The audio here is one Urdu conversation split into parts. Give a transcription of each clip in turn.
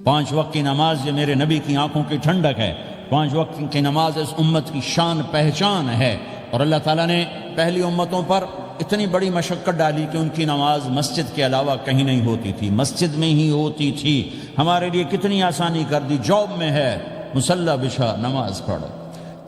5 وقت کی نماز یہ میرے نبی کی آنکھوں کی ٹھنڈک ہے، 5 وقت کی نماز اس امت کی شان پہچان ہے۔ اور اللہ تعالیٰ نے پہلی امتوں پر اتنی بڑی مشقت ڈالی کہ ان کی نماز مسجد کے علاوہ کہیں نہیں ہوتی تھی، مسجد میں ہی ہوتی تھی۔ ہمارے لیے کتنی آسانی کر دی، جاب میں ہے مصلی بچھا نماز پڑھ،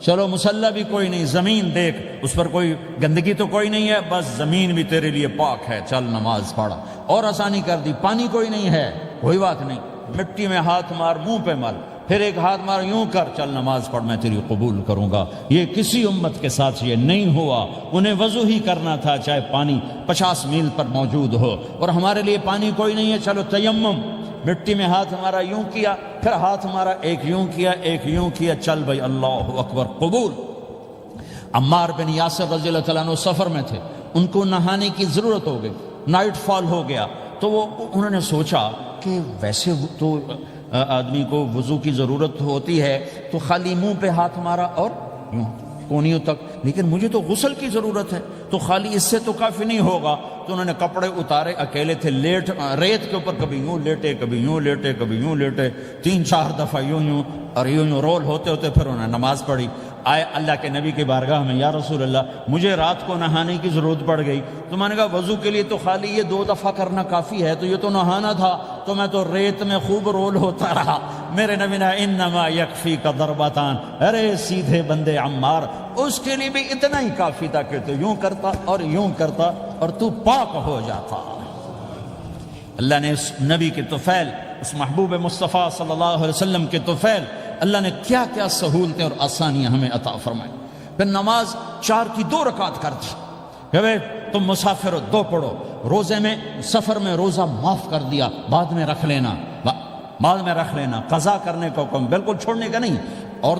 چلو مصلی بھی کوئی نہیں، زمین دیکھ اس پر کوئی گندگی تو کوئی نہیں ہے، بس زمین بھی تیرے لیے پاک ہے، چل نماز پڑھ۔ اور آسانی کر دی، پانی کوئی نہیں ہے، کوئی بات نہیں، مٹی میں ہاتھ مار، منہ پہ مل، پھر ایک ہاتھ مار، یوں کر، چل نماز پڑھ، میں تیری قبول کروں گا۔ یہ کسی امت کے ساتھ یہ نہیں ہوا، انہیں وضو ہی کرنا تھا چاہے پانی 50 میل پر موجود ہو۔ اور ہمارے لیے پانی کوئی نہیں ہے، چلو تیمم، مٹی میں ہاتھ ہمارا یوں کیا، پھر ہاتھ ہمارا ایک یوں کیا، ایک یوں کیا، چل بھائی اللہ اکبر قبول۔ عمار بن یاسر رضی اللہ تعالیٰ عنہ سفر میں تھے، ان کو نہانے کی ضرورت ہو گئی، نائٹ فال ہو گیا، تو انہوں نے سوچا کہ ویسے تو آدمی کو وضو کی ضرورت ہوتی ہے تو خالی منہ پہ ہاتھ مارا اور یوں کونیوں تک، لیکن مجھے تو غسل کی ضرورت ہے، تو خالی اس سے تو کافی نہیں ہوگا۔ تو انہوں نے کپڑے اتارے، اکیلے تھے، ریت کے اوپر کبھی یوں لیٹے، کبھی یوں لیٹے، کبھی یوں لیٹے، 3-4 دفعہ یوں اور یوں رول ہوتے ہوتے پھر انہوں نے نماز پڑھی۔ آئے اللہ کے نبی کی بارگاہ میں، یا رسول اللہ مجھے رات کو نہانے کی ضرورت پڑ گئی، تو میں نے کہا وضو کے لیے تو خالی یہ 2 دفعہ کرنا کافی ہے، تو یہ تو نہانا تھا، تو میں تو ریت میں خوب رول ہوتا رہا۔ میرے نبی نے انما یکفیک ضربتان، ارے سیدھے بندے عمار، اس کے لیے بھی اتنا ہی کافی تھا کہ تو یوں کرتا اور یوں کرتا اور تو پاک ہو جاتا۔ اللہ نے اس نبی کے طفیل، اس محبوب مصطفیٰ صلی اللہ علیہ وسلم کے طفیل، اللہ نے کیا کیا سہولتیں اور آسانیاں ہمیں عطا فرمائی۔ پھر نماز 4 کی 2 رکعت کر دی کہ بھئی تم مسافر ہو 2 پڑھو، روزے میں سفر میں روزہ معاف کر دیا، بعد میں رکھ لینا، بعد میں رکھ لینا، قضا کرنے کا حکم، بالکل چھوڑنے کا نہیں۔ اور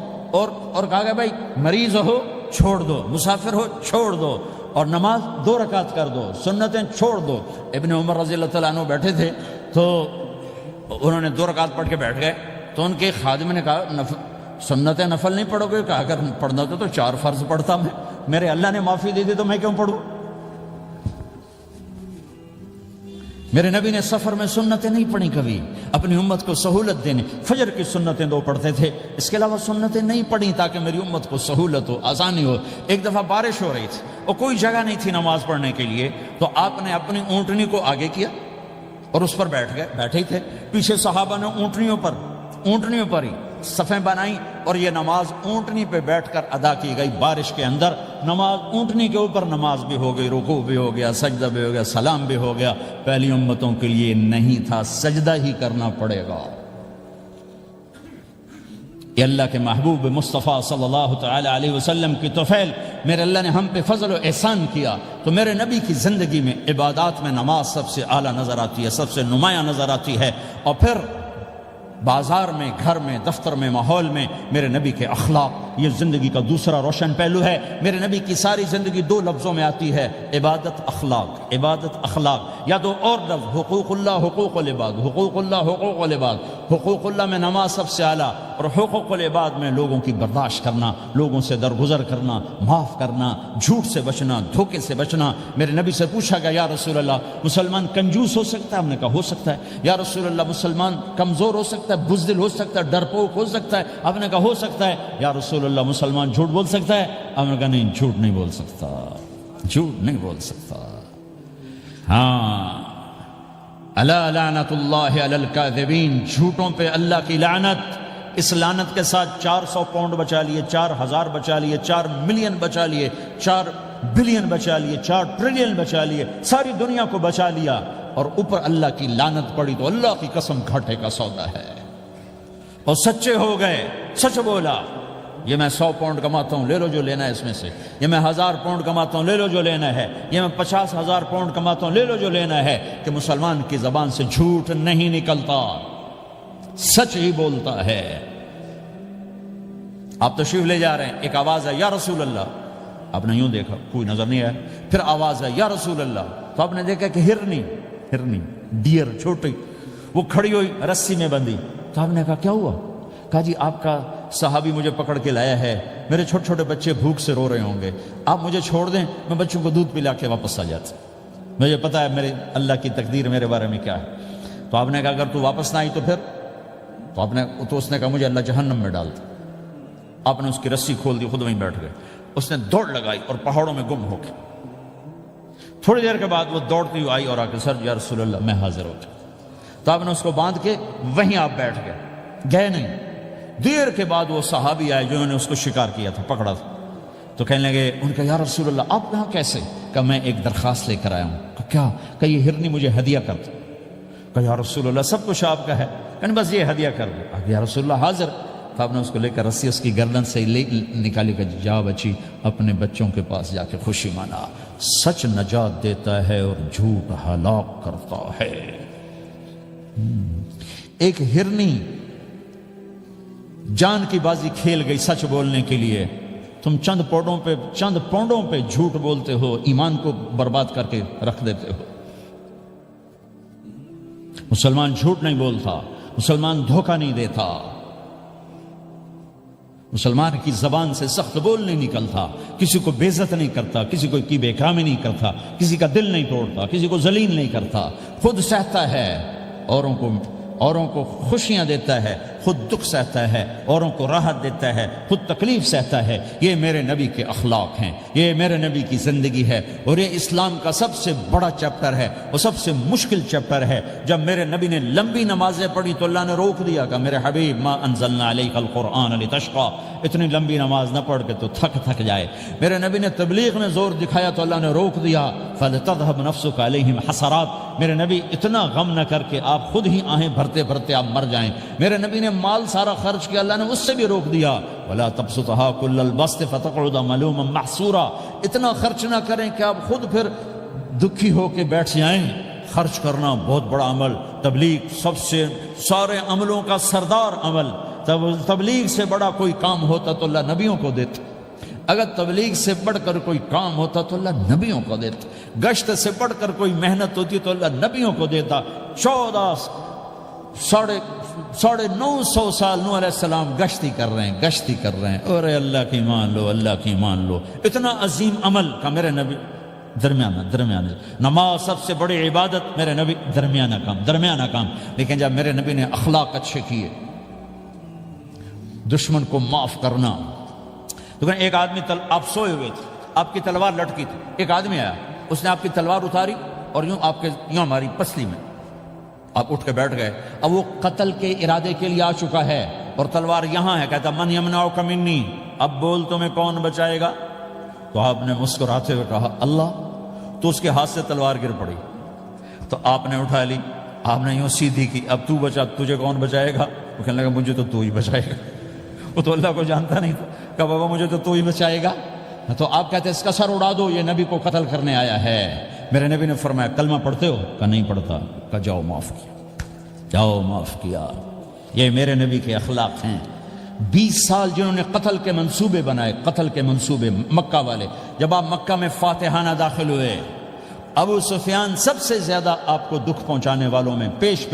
کہا کہ بھائی مریض ہو چھوڑ دو، مسافر ہو چھوڑ دو، اور نماز 2 رکعت کر دو، سنتیں چھوڑ دو۔ ابن عمر رضی اللہ تعالیٰ عنہ بیٹھے تھے تو انہوں نے 2 رکعت پڑھ کے بیٹھ گئے، تو ان کے خادم نے کہا سنتیں نفل نہیں پڑھو گے؟ کہا اگر پڑھنا تو 4 فرض پڑھتا میں، میرے اللہ نے معافی دے دی تو میں کیوں پڑھوں؟ میرے نبی نے سفر میں سنتیں نہیں پڑھی کبھی، اپنی امت کو سہولت دینے، فجر کی سنتیں 2 پڑھتے تھے، اس کے علاوہ سنتیں نہیں پڑھی تاکہ میری امت کو سہولت ہو، آسانی ہو۔ ایک دفعہ بارش ہو رہی تھی اور کوئی جگہ نہیں تھی نماز پڑھنے کے لیے، تو آپ نے اپنی اونٹنی کو آگے کیا اور اس پر بیٹھ گئے، بیٹھے ہی تھے، پیچھے صحابہ نے اونٹنیوں پر ہی صفیں بنائیں، اور یہ نماز اونٹنی پہ بیٹھ کر ادا کی گئی۔ بارش کے اندر نماز اونٹنی کے اوپر نماز بھی ہو گئی، رکوع بھی ہو گیا، سجدہ بھی ہو گیا، سلام بھی ہو گیا۔ پہلی امتوں کے لیے نہیں تھا، سجدہ ہی کرنا پڑے گا۔ یہ اللہ کے محبوب مصطفیٰ صلی اللہ تعالی علیہ وسلم کی طفیل، میرے اللہ نے ہم پہ فضل و احسان کیا، تو میرے نبی کی زندگی میں عبادات میں نماز سب سے اعلیٰ نظر آتی ہے، سب سے نمایاں نظر آتی ہے۔ اور پھر بازار میں، گھر میں، دفتر میں، ماحول میں میرے نبی کے اخلاق، یہ زندگی کا دوسرا روشن پہلو ہے۔ میرے نبی کی ساری زندگی 2 لفظوں میں آتی ہے، عبادت اخلاق، عبادت اخلاق، یا 2 اور لفظ، حقوق اللہ حقوق العباد، حقوق اللہ حقوق العباد۔ حقوق اللہ میں نماز سب سے اعلیٰ، اور حقوق العباد میں لوگوں کی برداشت کرنا، لوگوں سے درگزر کرنا، معاف کرنا، جھوٹ سے بچنا، دھوکے سے بچنا۔ میرے نبی سے پوچھا گیا یا رسول اللہ مسلمان کنجوس ہو سکتا ہے؟ ہم نے کہا ہو سکتا ہے۔ یا رسول اللہ مسلمان کمزور ہو سکتا ہے، بزدل ہو سکتا ہے، ڈرپوک ہو سکتا ہے؟ آپ نے کہا ہو سکتا ہے۔ یا رسول اللہ مسلمان جھوٹ بول سکتا ہے؟ آپ نے کہا نہیں، جھوٹ نہیں بول سکتا، جھوٹ نہیں بول سکتا۔ ہاں، الا لعنت اللہ علی الکاذبین، جھوٹوں پہ اللہ کی لعنت۔ اس لعنت کے ساتھ 400 پاؤنڈ بچا لیے، 4000 بچا لیے، 4 ملین بچا لیے، 4 بلین بچا لیے، 4 ٹریلین بچا لیے، ساری دنیا کو بچا لیا، اور اوپر اللہ کی لعنت پڑی تو اللہ کی قسم گھاٹے کا سودا ہے۔ اور سچے ہو گئے، سچ بولا، یہ میں 100 پاؤنڈ کماتا ہوں، لے لو جو لینا ہے اس میں سے، یہ میں 1000 پاؤنڈ کماتا ہوں، لے لو جو لینا ہے، یہ میں 50,000 پاؤنڈ کماتا ہوں، لے لو جو لینا ہے، کہ مسلمان کی زبان سے جھوٹ نہیں نکلتا، سچ ہی بولتا ہے۔ آپ تشریف لے جا رہے ہیں، ایک آواز ہے یا رسول اللہ، آپ نے یوں دیکھا، کوئی نظر نہیں آیا، پھر آواز ہے یا رسول اللہ، تو آپ نے دیکھا کہ ہرنی ڈیئر چھوٹی وہ کھڑی ہوئی، رسی میں بندھی، تو آپ نے کہا کیا ہوا؟ کہا جی آپ کا صحابی مجھے پکڑ کے لایا ہے، میرے چھوٹے چھوٹے بچے بھوک سے رو رہے ہوں گے، آپ مجھے چھوڑ دیں، میں بچوں کو دودھ پلا کے واپس آ جاتا، مجھے پتا ہے میرے اللہ کی تقدیر میرے بارے میں کیا ہے۔ تو آپ نے کہا اگر تو واپس نہ آئی تو پھر تو اس نے کہا مجھے اللہ جہنم میں ڈال دے۔ آپ نے اس کی رسی کھول دی، خود وہیں بیٹھ گئے۔ اس نے دوڑ لگائی اور پہاڑوں میں گم ہو کے تھوڑی دیر کے بعد وہ دوڑتی ہوئی آئی اور آ کے سر یا رسول اللہ میں حاضر ہو جاؤں۔ تو آپ نے اس کو باندھ کے وہیں آپ بیٹھ گئے نہیں۔ دیر کے بعد وہ صحابی آئے جنہوں نے اس کو شکار کیا تھا، پکڑا تھا، تو کہنے لگے ان کا یا رسول اللہ آپ یہاں کیسے؟ کہ میں ایک درخواست لے کر آیا ہوں۔ کہ کیا؟ کہ یہ ہرنی مجھے ہدیہ کر دو۔ کہ یا رسول اللہ سب کچھ آپ کا ہے، کہ بس یہ ہدیہ کر دو۔ یا رسول اللہ حاضر۔ تو آپ نے اس کو لے کر رسی اس کی گردن سے نکالی کہ جا بچی اپنے بچوں کے پاس جا کے خوشی منا، سچ نجات دیتا ہے اور جھوٹ ہلاک کرتا ہے۔ ایک ہرنی جان کی بازی کھیل گئی سچ بولنے کے لیے، تم چند پونڈوں پہ جھوٹ بولتے ہو، ایمان کو برباد کر کے رکھ دیتے ہو۔ مسلمان جھوٹ نہیں بولتا، مسلمان دھوکہ نہیں دیتا، مسلمان کی زبان سے سخت بول نہیں نکلتا، کسی کو بے عزت نہیں کرتا، کسی کو کی بے اکرامی نہیں کرتا، کسی کا دل نہیں توڑتا، کسی کو ذلیل نہیں کرتا، خود سہتا ہے، اوروں کو خوشیاں دیتا ہے، خود دکھ سہتا ہے، اوروں کو راحت دیتا ہے، خود تکلیف سہتا ہے۔ یہ میرے نبی کے اخلاق ہیں، یہ میرے نبی کی زندگی ہے، اور یہ اسلام کا سب سے بڑا چیپٹر ہے، وہ سب سے مشکل چیپٹر ہے۔ جب میرے نبی نے لمبی نمازیں پڑھی تو اللہ نے روک دیا کہ میرے حبیب ما انزلنا علیک القرآن لتشقى، اتنی لمبی نماز نہ پڑھ کے تو تھک جائے۔ میرے نبی نے تبلیغ میں زور دکھایا تو اللہ نے روک دیا، فلتذهب نفسک علیہم حسرات، میرے نبی اتنا غم نہ کر کے آپ خود ہی آہیں بھرتے بھرتے آپ مر جائیں۔ میرے نبی نے مال سارا خرچ کیا، اللہ نے اس سے بھی روک دیا، ولا تبسطها كل البسط فتقعد ملوما محسورا، اتنا خرچ نہ کریں کہ آپ خود پھر دکھی ہو کے بیٹھ جائیں۔ خرچ کرنا بہت بڑا عمل، تبلیغ سب سے سارے عملوں کا سردار عمل۔ تبلیغ سے بڑا کوئی کام ہوتا تو اللہ نبیوں کو دیتا، اگر تبلیغ سے بڑھ کر کوئی کام ہوتا تو اللہ نبیوں کو دیتا، گشت سے بڑھ کر کوئی محنت ہوتی تو اللہ نبیوں کو دیتا۔ 950 سال نوح علیہ السلام گشتی کر رہے ہیں، اور اللہ کی مان لو، اتنا عظیم عمل کا میرے نبی درمیانہ نماز سب سے بڑی عبادت، میرے نبی درمیانہ کام۔ لیکن جب میرے نبی نے اخلاق اچھے کیے، دشمن کو معاف کرنا، تو ایک آدمی آپ سوئے ہوئے تھے، آپ کی تلوار لٹکی تھی، ایک آدمی آیا، اس نے آپ کی تلوار اتاری اور یوں ماری پسلی میں، آپ اٹھ کے بیٹھ گئے۔ اب وہ قتل کے ارادے کے لیے آ چکا ہے اور تلوار یہاں ہے، کہتا من یمنعک منی، اب بول تمہیں کون بچائے گا؟ تو آپ نے مسکراتے ہوئے کہا اللہ، تو اس کے ہاتھ سے تلوار گر پڑی، تو آپ نے اٹھا لی، آپ نے یوں سیدھی کی، اب تو بچا، تجھے کون بچائے گا؟ وہ کہنے لگا مجھے تو ہی بچائے گا۔ وہ تو اللہ کو جانتا نہیں تھا، کہا بابا مجھے تو ہی بچائے گا۔ تو آپ کہتے ہیں اس کا سر اڑا دو، یہ نبی کو قتل کرنے آیا ہے۔ میرے نبی نے فرمایا کلمہ پڑھتے ہو؟ کہا نہیں پڑھتا۔ کہا جاؤ معاف کیا۔ یہ میرے نبی کے اخلاق ہیں۔ 20 سال جنہوں نے قتل کے منصوبے بنائے، قتل کے منصوبے، مکہ والے، جب آپ مکہ میں فاتحانہ داخل ہوئے، ابو سفیان سب سے زیادہ آپ کو دکھ پہنچانے والوں میں پیش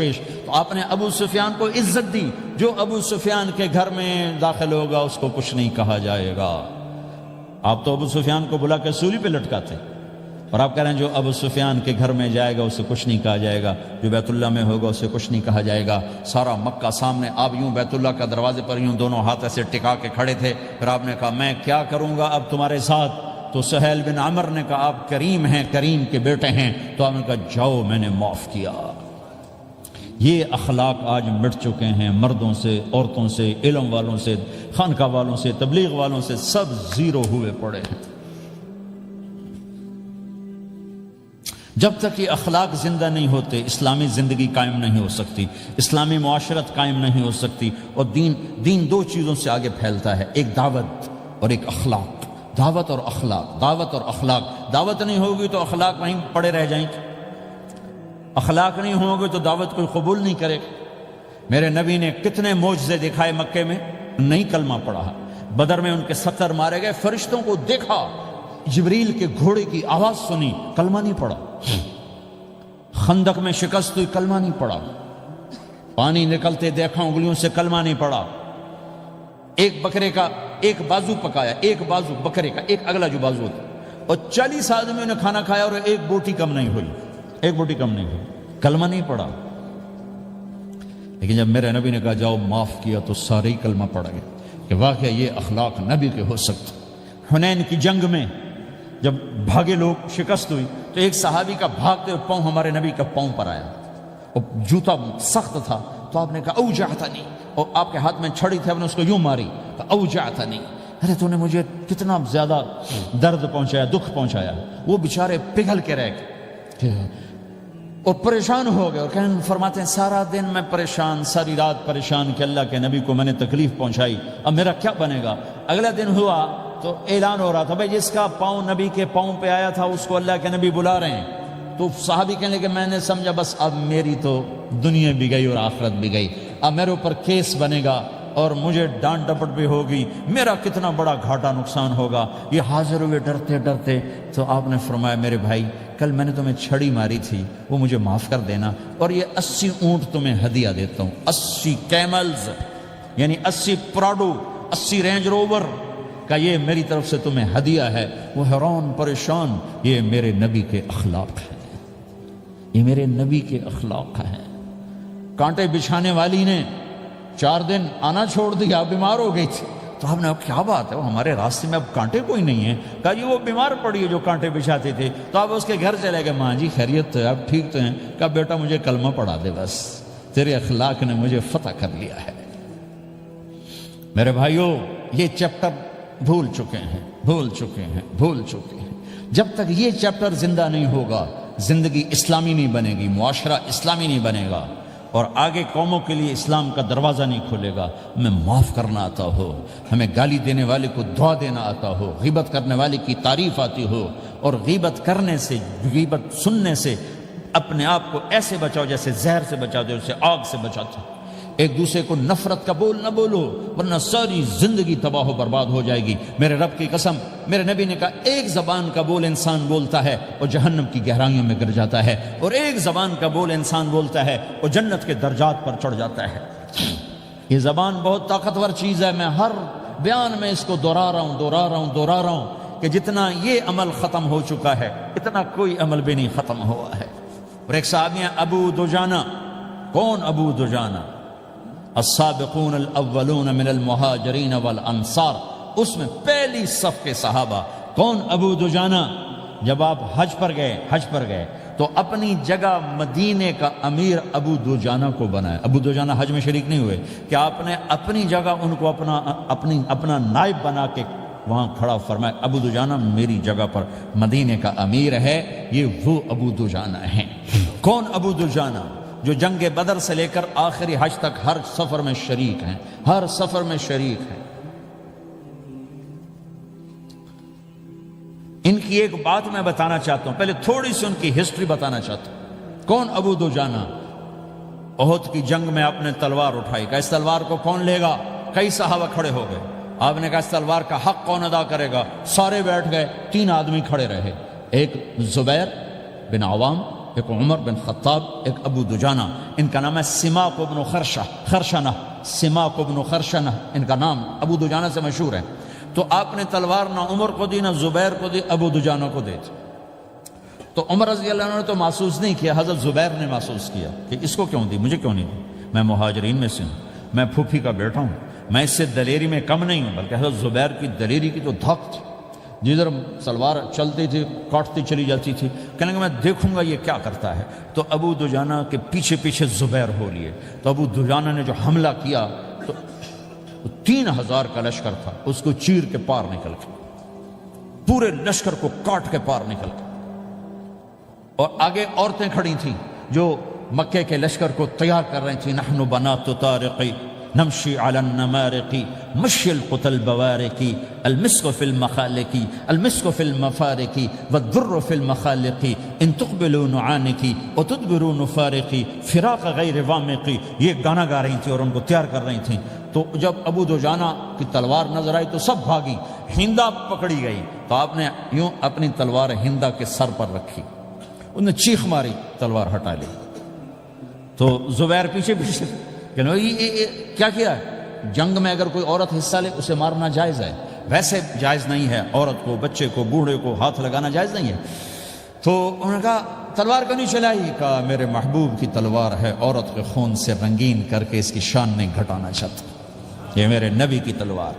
تو آپ نے ابو سفیان کو عزت دی۔ جو ابو سفیان کے گھر میں داخل ہوگا اس کو کچھ نہیں کہا جائے گا۔ آپ تو ابو سفیان کو بلا کے سولی پہ لٹکاتے، اور آپ کہہ رہے ہیں جو ابو سفیان کے گھر میں جائے گا اسے کچھ نہیں کہا جائے گا، جو بیت اللہ میں ہوگا اسے کچھ نہیں کہا جائے گا۔ سارا مکہ سامنے، آپ یوں بیت اللہ کا دروازے پر یوں دونوں ہاتھ ایسے ٹکا کے کھڑے تھے۔ پھر آپ نے کہا میں کیا کروں گا اب تمہارے ساتھ؟ تو سہیل بن عمر نے کہا آپ کریم ہیں، کریم کے بیٹے ہیں۔ تو آپ نے کہا جاؤ میں نے معاف کیا۔ یہ اخلاق آج مٹ چکے ہیں، مردوں سے، عورتوں سے، علم والوں سے، خانقاہ والوں سے، تبلیغ والوں سے، سب زیرو ہوئے پڑے ہیں۔ جب تک یہ اخلاق زندہ نہیں ہوتے اسلامی زندگی قائم نہیں ہو سکتی، اسلامی معاشرت قائم نہیں ہو سکتی۔ اور دین دو چیزوں سے آگے پھیلتا ہے، ایک دعوت اور ایک اخلاق۔ دعوت اور اخلاق۔ دعوت نہیں ہوگی تو اخلاق وہیں پڑے رہ جائیں گے، اخلاق نہیں ہوں گے تو دعوت کوئی قبول نہیں کرے گا۔ میرے نبی نے کتنے معجزے دکھائے مکے میں، نہیں کلمہ پڑھا۔ بدر میں ان کے 70 مارے گئے، فرشتوں کو دیکھا، جبریل کے گھوڑے کی آواز سنی، کلمہ نہیں پڑھا۔ خندق میں شکست ہوئی، کلمہ نہیں پڑھا۔ پانی نکلتے دیکھا انگلیوں سے، کلمہ نہیں پڑھا۔ ایک بکرے کا ایک بازو پکایا، ایک بازو بکرے کا، ایک اگلا جو بازو ہوتا، اور 40 آدمیوں نے کھانا کھایا اور ایک بوٹی کم نہیں ہوئی، کلمہ نہیں پڑھا۔ لیکن جب میرے نبی نے کہا جاؤ معاف کیا تو سارے ہی کلمہ پڑ گئے کہ واقعہ یہ اخلاق نبی کے ہو سکتے۔ حنین کی جنگ میں جب بھاگے لوگ، شکست ہوئی، تو ایک صحابی کا بھاگتے ہوئے پاؤں ہمارے نبی کا پاؤں پر آیا، اور جوتا سخت تھا، تو آپ نے کہا اوجعتنی، اور آپ کے ہاتھ میں چھڑی تھی، آپ نے اس کو یوں ماری، اوجعتنی، ارے تو نے مجھے کتنا زیادہ درد پہنچایا، دکھ پہنچایا۔ وہ بیچارے پگھل کے رہ گئے اور پریشان ہو گئے، اور فرماتے ہیں سارا دن میں پریشان، ساری رات پریشان کہ اللہ کے نبی کو میں نے تکلیف پہنچائی، اب میرا کیا بنے گا۔ اگلا دن ہوا تو اعلان ہو رہا تھا بھائی جس کا پاؤں نبی کے پاؤں پہ آیا تھا اس کو اللہ کے نبی بلا رہے ہیں۔ تو صحابی کہنے لگے میں نے سمجھا بس اب میری تو دنیا بھی گئی اور آخرت بھی گئی، اب میرے اوپر کیس بنے گا اور مجھے ڈانٹ ڈپٹ بھی ہوگی، میرا کتنا بڑا گھاٹا نقصان ہوگا۔ یہ حاضر ہوئے ڈرتے ڈرتے، تو آپ نے فرمایا میرے بھائی کل میں نے تمہیں چھڑی ماری تھی، وہ مجھے معاف کر دینا، اور یہ 80 اونٹ تمہیں ہدیہ دیتا ہوں، 80 کیملز یعنی 80 پراڈو، 80 رینج روور کا یہ میری طرف سے تمہیں ہدیہ ہے۔ وہ حیران پریشان، یہ میرے نبی کے اخلاق ہیں، یہ میرے نبی کے اخلاق ہیں۔ کانٹے بچھانے والی نے 4 دن آنا چھوڑ دیا، بیمار ہو گئی تھی، تو ہم نے کیا بات ہے، وہ ہمارے راستے میں اب کانٹے کوئی نہیں ہیں، کہا جی وہ بیمار پڑی ہے جو کانٹے بچھاتے تھے، تو آپ اس کے گھر چلے گئے، ماں جی خیریت تو ہے، اب ٹھیک تو ہیں، کہا بیٹا مجھے کلمہ پڑھا دے، بس تیرے اخلاق نے مجھے فتح کر لیا ہے۔ میرے بھائیوں یہ چیپٹر بھول چکے ہیں، بھول چکے ہیں، بھول چکے ہیں۔ جب تک یہ چیپٹر زندہ نہیں ہوگا زندگی اسلامی نہیں بنے گی، معاشرہ اسلامی نہیں بنے گا، اور آگے قوموں کے لیے اسلام کا دروازہ نہیں کھلے گا۔ ہمیں معاف کرنا آتا ہو، ہمیں گالی دینے والے کو دعا دینا آتا ہو، غیبت کرنے والے کی تعریف آتی ہو، اور غیبت کرنے سے، غیبت سننے سے اپنے آپ کو ایسے بچاؤ جیسے زہر سے بچاتے ہو، اسے آگ سے بچاتے ہو۔ ایک دوسرے کو نفرت کا بول نہ بولو ورنہ ساری زندگی تباہ و برباد ہو جائے گی۔ میرے رب کی قسم، میرے نبی نے کہا ایک زبان کا بول انسان بولتا ہے اور جہنم کی گہرائیوں میں گر جاتا ہے، اور ایک زبان کا بول انسان بولتا ہے اور جنت کے درجات پر چڑھ جاتا ہے۔ یہ زبان بہت طاقتور چیز ہے، میں ہر بیان میں اس کو دہرا رہا ہوں کہ جتنا یہ عمل ختم ہو چکا ہے اتنا کوئی عمل بھی نہیں ختم ہوا ہے۔ اور ایک صحابی ہیں ابو دجانہ۔ کون ابو دجانہ؟ السابقون الاولون من المہاجرین والانصار، اس میں پہلی صف کے صحابہ۔ کون ابو دجانہ؟ جب آپ حج پر گئے تو اپنی جگہ مدینے کا امیر ابو دجانہ کو بنایا۔ ابو دجانہ حج میں شریک نہیں ہوئے کہ آپ نے اپنی جگہ ان کو اپنا نائب بنا کے وہاں کھڑا فرمایا ابو دجانہ میری جگہ پر مدینے کا امیر ہے، یہ وہ ابو دجانہ ہیں۔ کون ابو دجانہ؟ جو جنگ بدر سے لے کر آخری حج تک ہر سفر میں شریک ہیں، ہر سفر میں شریک ہیں۔ ان کی ایک بات میں بتانا چاہتا ہوں، پہلے تھوڑی سی ان کی ہسٹری بتانا چاہتا ہوں۔ کون ابو دجانہ؟ احد کی جنگ میں آپ نے تلوار اٹھائی، کہا اس تلوار کو کون لے گا؟ کئی صحابہ کھڑے ہو گئے۔ آپ نے کہا اس تلوار کا حق کون ادا کرے گا؟ سارے بیٹھ گئے، 3 آدمی کھڑے رہے، ایک زبیر بن عوام، ایک عمر بن خطاب، ایک ابو دجانہ۔ ان کا نام ہے سماک بن خرشنہ، سماک بن خرشنہ ان کا نام ابو دجانہ سے مشہور ہے۔ تو آپ نے تلوار نہ عمر کو دی، نہ زبیر کو دی، ابو دجانہ کو دی۔ تو عمر رضی اللہ عنہ نے تو محسوس نہیں کیا، حضرت زبیر نے محسوس کیا کہ اس کو کیوں دی، مجھے کیوں نہیں دی؟ میں مہاجرین میں سے ہوں، میں پھوپھی کا بیٹا ہوں، میں اس سے دلیری میں کم نہیں ہوں۔ بلکہ حضرت زبیر کی دلیری کی تو دھک تھی، جدھر سلوار چلتی تھی کاٹتی چلی جاتی تھی، کہنے کہ میں دیکھوں گا یہ کیا کرتا ہے۔ تو ابو دجانہ کے پیچھے پیچھے زبیر ہو لیے۔ تو ابو دجانہ نے جو حملہ کیا تو 3000 کا لشکر تھا، اس کو چیر کے پار نکل کے، پورے لشکر کو کاٹ کے پار نکل کے، اور آگے عورتیں کھڑی تھیں جو مکے کے لشکر کو تیار کر رہی تھیں۔ نحن بنات طارقی نمشی علی النمارقی مشی القتل بوارقی المسک فی المخالقی المسک فی المفارقی والذر فی المخالقی ان تقبلوا نعانقی وتدبروا نفارقی فراق غیر وامقی۔ یہ گانا گا رہی تھیں اور ان کو تیار کر رہی تھیں۔ تو جب ابو دجانہ کی تلوار نظر آئی تو سب بھاگی، ہندا پکڑی گئی، تو آپ نے یوں اپنی تلوار ہندا کے سر پر رکھی، انہوں نے چیخ ماری، تلوار ہٹا لی۔ تو زبیر پیچھے پیچھے کہ کیا کیا ہے؟ جنگ میں اگر کوئی عورت حصہ لے اسے مارنا جائز ہے، ویسے جائز نہیں ہے، عورت کو، بچے کو، بوڑھے کو ہاتھ لگانا جائز نہیں ہے۔ تو انہوں نے کہا تلوار کیوں نہیں چلائی؟ کہا میرے محبوب کی تلوار ہے، عورت کے خون سے رنگین کر کے اس کی شان نہیں گھٹانا چاہتا، یہ میرے نبی کی تلوار۔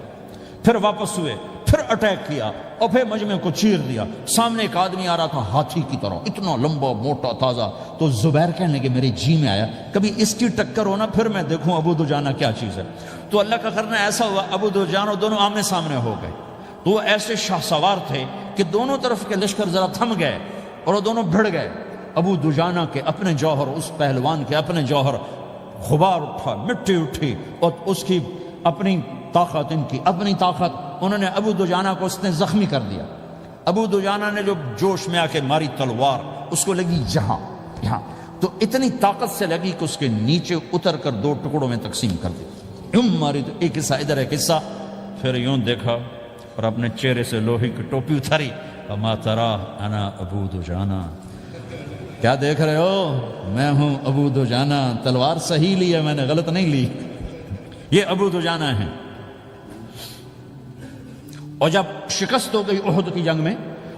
پھر واپس ہوئے، پھر اٹیک کیا اور پھر مجمع کو چیر دیا۔ سامنے ایک آدمی آ رہا تھا ہاتھی کی طرح، اتنا لمبا موٹا تازہ، تو زبیر کہنے لگے میرے جی میں آیا کبھی اس کی ٹکر ہونا پھر میں دیکھوں ابو دجانہ کیا چیز ہے۔ تو اللہ کا کرنا ایسا ہوا ابو دجانہ دونوں آمنے سامنے ہو گئے، تو وہ ایسے شاہ سوار تھے کہ دونوں طرف کے لشکر ذرا تھم گئے اور وہ دونوں بھڑ گئے۔ ابو دجانہ کے اپنے جوہر، اس پہلوان کے اپنے جوہر، غبار اٹھا، مٹی اٹھی، اور اس کی اپنی طاقت، ان کی اپنی طاقت، انہوں نے ابو دجانہ کو اس نے زخمی کر دیا۔ ابو دجانہ نے جو جوش میں آ کے ماری تلوار، اس کو لگی یہاں، تو اتنی طاقت سے لگی کہ اس کے نیچے اتر کر 2 ٹکڑوں میں تقسیم کر دی، یوں ماری، تو ایک حصہ ادھر ایک حصہ، پھر یوں دیکھا اور اپنے چہرے سے لوہے کی ٹوپی اتاری، وما ترى انا ابو دجانہ، کیا دیکھ رہے ہو، میں ہوں ابو دجانہ، تلوار صحیح لی ہے میں نے، غلط نہیں لی، یہ ابو دجانہ ہیں۔ اور جب شکست ہو گئی احد کی جنگ میں،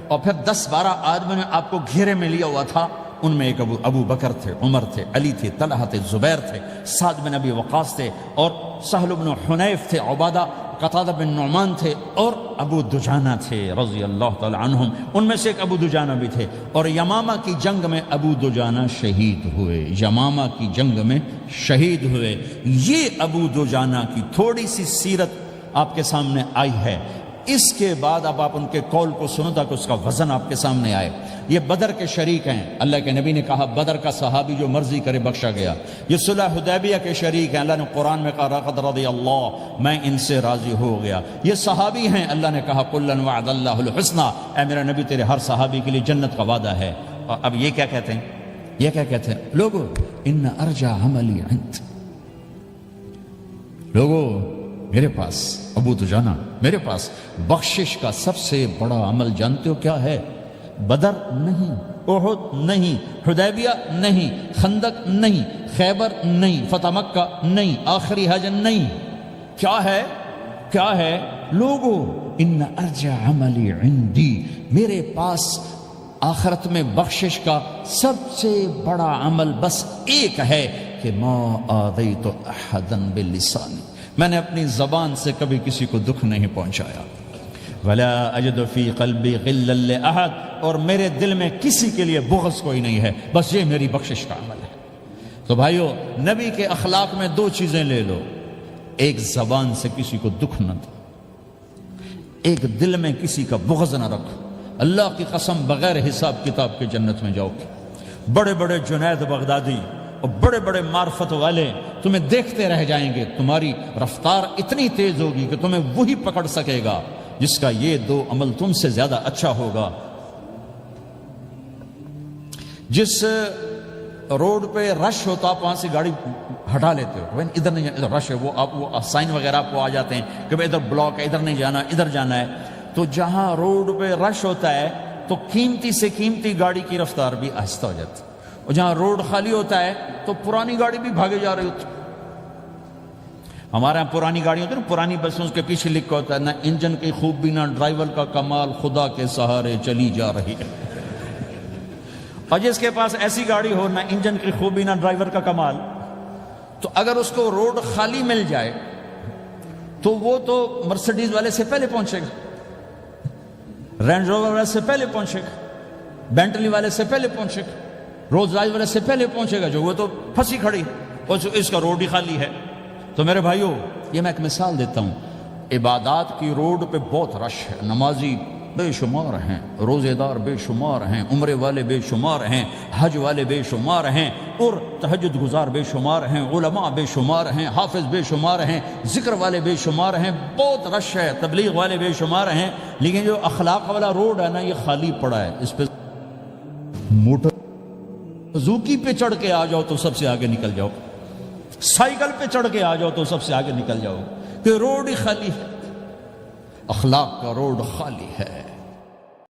اور پھر 10-12 آدمیوں نے آپ کو گھیرے میں لیا ہوا تھا، ان میں ایک ابو بکر تھے، عمر تھے، علی تھے، طلحہ تھے، زبیر تھے، سعد بن ابی وقاص تھے، اور سہل بن حنیف تھے، عبادہ قتادہ بن نعمان تھے، اور ابو دجانہ تھے رضی اللہ تعالی عنہم، ان میں سے ایک ابو دجانہ بھی تھے۔ اور یمامہ کی جنگ میں ابو دجانہ شہید ہوئے، یمامہ کی جنگ میں شہید ہوئے۔ یہ ابو دجانہ کی تھوڑی سی سیرت آپ کے سامنے آئی ہے۔ اس کے بعد اب آپ ان کے قول کو سنو تاکہ اس کا وزن آپ کے سامنے آئے۔ یہ بدر کے شریک ہیں، اللہ کے نبی نے کہا بدر کا صحابی جو مرضی کرے بخشا گیا۔ یہ صلح حدیبیہ کے شریک ہیں، اللہ نے قرآن میں کہا لقد رضی اللہ، میں ان سے راضی ہو گیا۔ یہ صحابی ہیں، اللہ نے کہا کلا وعد اللہ الحسنی، اے میرا نبی تیرے ہر صحابی کے لیے جنت کا وعدہ ہے۔ اور اب یہ کیا کہتے ہیں؟ یہ کیا کہتے ہیں لوگو؟ ان ارجع عملی عند، لوگو میرے پاس، ابو دجانہ میرے پاس بخشش کا سب سے بڑا عمل جانتے ہو کیا ہے؟ بدر نہیں، احد نہیں، حدیبیہ نہیں، خندق نہیں، خیبر نہیں، فتح مکہ نہیں، آخری حج نہیں، کیا ہے؟ کیا ہے لوگو؟ ان ارجع عملی عندی، میرے پاس آخرت میں بخشش کا سب سے بڑا عمل بس ایک ہے کہ ما آذیت احدا بلسانی، میں نے اپنی زبان سے کبھی کسی کو دکھ نہیں پہنچایا۔ ولا اجد فی قلبی غلا لاحد، اور میرے دل میں کسی کے لیے بغض کوئی نہیں ہے، بس یہ میری بخشش کا عمل ہے۔ تو بھائیو، نبی کے اخلاق میں 2 چیزیں لے لو، ایک زبان سے کسی کو دکھ نہ دو، ایک دل میں کسی کا بغض نہ رکھو۔ اللہ کی قسم بغیر حساب کتاب کے جنت میں جاؤ گے۔ بڑے بڑے جنید بغدادی اور بڑے بڑے معرفت والے تمہیں دیکھتے رہ جائیں گے، تمہاری رفتار اتنی تیز ہوگی کہ تمہیں وہی پکڑ سکے گا جس کا یہ 2 عمل تم سے زیادہ اچھا ہوگا۔ جس روڈ پہ رش ہوتا آپ وہاں سے گاڑی ہٹا لیتے ہو، ادھر نہیں جانا، ادھر رش ہے، وہ سائن وغیرہ آپ کو آ جاتے ہیں کہ ادھر بلاک ہے، ادھر نہیں جانا، ادھر جانا ہے۔ تو جہاں روڈ پہ رش ہوتا ہے تو قیمتی سے قیمتی گاڑی کی رفتار بھی آہستہ ہو جاتی ہے، اور جہاں روڈ خالی ہوتا ہے تو پرانی گاڑی بھی بھاگے جا رہی ہوتی۔ ہمارے یہاں پرانی گاڑی ہوتی ہے نا، پرانی بسوں کے پیچھے لکھا ہوتا ہے نہ انجن کی خوبی نہ ڈرائیور کا کمال، خدا کے سہارے چلی جا رہی ہے۔ اور جس کے پاس ایسی گاڑی ہو، نہ انجن کی خوبی نہ ڈرائیور کا کمال، تو اگر اس کو روڈ خالی مل جائے تو وہ تو مرسیڈیز والے سے پہلے پہنچے گا، رینج روور والے سے پہلے پہنچے گا، بینٹلی والے سے پہلے پہنچے گا، رولز رائس والے سے پہلے پہنچے گا، جو وہ تو پھنسی کھڑی اور اس کا روڈ ہی خالی ہے۔ تو میرے بھائیو، یہ میں ایک مثال دیتا ہوں، عبادات کی روڈ پہ بہت رش ہے، نمازی بے شمار ہیں، روزے دار بے شمار ہیں، عمرے والے بے شمار ہیں، حج والے بے شمار ہیں، اور تہجد گزار بے شمار ہیں، علماء بے شمار ہیں، حافظ بے شمار ہیں، ذکر والے بے شمار ہیں، بہت رش ہے، تبلیغ والے بے شمار ہیں، لیکن جو اخلاق والا روڈ ہے نا، یہ خالی پڑا ہے۔ اس پہ موٹر زوکی پہ چڑھ کے آ جاؤ تو سب سے آگے نکل جاؤ، سائیکل پہ چڑھ کے آ جاؤ تو سب سے آگے نکل جاؤ، کہ روڈ ہی خالی ہے، اخلاق کا روڈ خالی ہے۔